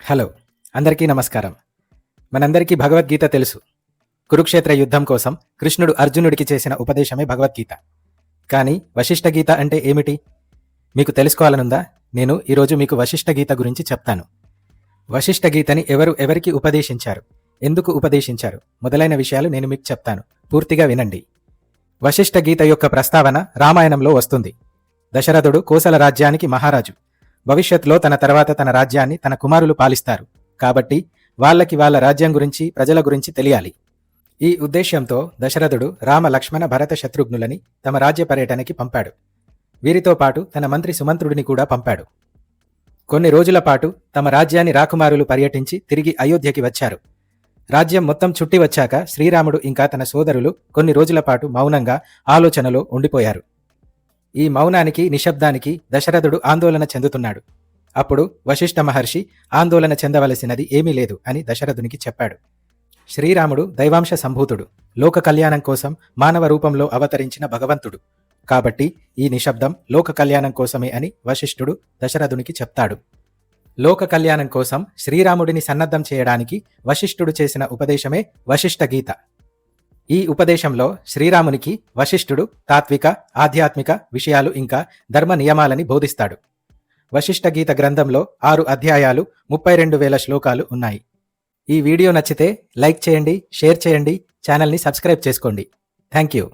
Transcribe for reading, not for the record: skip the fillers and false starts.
Hello, అందరికీ నమస్కారం. మనందరికీ భగవద్గీత తెలుసు. కురుక్షేత్ర యుద్ధం కోసం కృష్ణుడు అర్జునుడికి చేసిన ఉపదేశమే భగవద్గీత. కానీ వశిష్ఠ గీత అంటే ఏమిటి? మీకు తెలుసుకోవాలనుందా? నేను ఈరోజు మీకు వశిష్ఠ గీత గురించి చెప్తాను. వశిష్ఠ గీతని ఎవరికి ఉపదేశించారు, ఎందుకు ఉపదేశించారు మొదలైన విషయాలు నేను మీకు చెప్తాను. పూర్తిగా వినండి. వశిష్ఠ గీత యొక్క ప్రస్తావన రామాయణంలో వస్తుంది. దశరథుడు కోసల రాజ్యానికి మహారాజు. భవిష్యత్తులో తన తర్వాత తన రాజ్యాన్ని తన కుమారులు పాలిస్తారు. కాబట్టి వాళ్ళ రాజ్యం గురించి, ప్రజల గురించి తెలియాలి. ఈ ఉద్దేశ్యంతో దశరథుడు రామ, లక్ష్మణ, భరత, శత్రుఘ్నులని తమ రాజ్య పర్యటనకి పంపాడు. వీరితో పాటు తన మంత్రి సుమంత్రుడిని కూడా పంపాడు. కొన్ని రోజుల పాటు తమ రాజ్యాన్ని రాకుమారులు పర్యటించి తిరిగి అయోధ్యకి వచ్చారు. రాజ్యం మొత్తం చుట్టి వచ్చాక శ్రీరాముడు ఇంకా తన సోదరులు కొన్ని రోజుల పాటు మౌనంగా ఆలోచనలో ఉండిపోయారు. ఈ మౌనానికి, నిశ్శబ్దానికి దశరథుడు ఆందోళన చెందుతున్నాడు. అప్పుడు వశిష్ఠ మహర్షి ఆందోళన చెందవలసినది ఏమీ లేదు అని దశరథునికి చెప్పాడు. శ్రీరాముడు దైవాంశ సంభూతుడు, లోక కళ్యాణం కోసం మానవ రూపంలో అవతరించిన భగవంతుడు. కాబట్టి ఈ నిశ్శబ్దం లోక కళ్యాణం కోసమే అని వశిష్ఠుడు దశరథునికి చెప్తాడు. లోక కళ్యాణం కోసం శ్రీరాముడిని సన్నద్ధం చేయడానికి వశిష్ఠుడు చేసిన ఉపదేశమే వశిష్ఠ గీత. ఈ ఉపదేశంలో శ్రీరామునికి వశిష్ఠుడు తాత్విక, ఆధ్యాత్మిక విషయాలు ఇంకా ధర్మ నియమాలని బోధిస్తాడు. వశిష్ఠ గీత గ్రంథంలో 6 అధ్యాయాలు, 32,000 శ్లోకాలు ఉన్నాయి. ఈ వీడియో నచ్చితే లైక్ చేయండి, షేర్ చేయండి, ఛానల్ని సబ్స్క్రైబ్ చేసుకోండి. Thank you.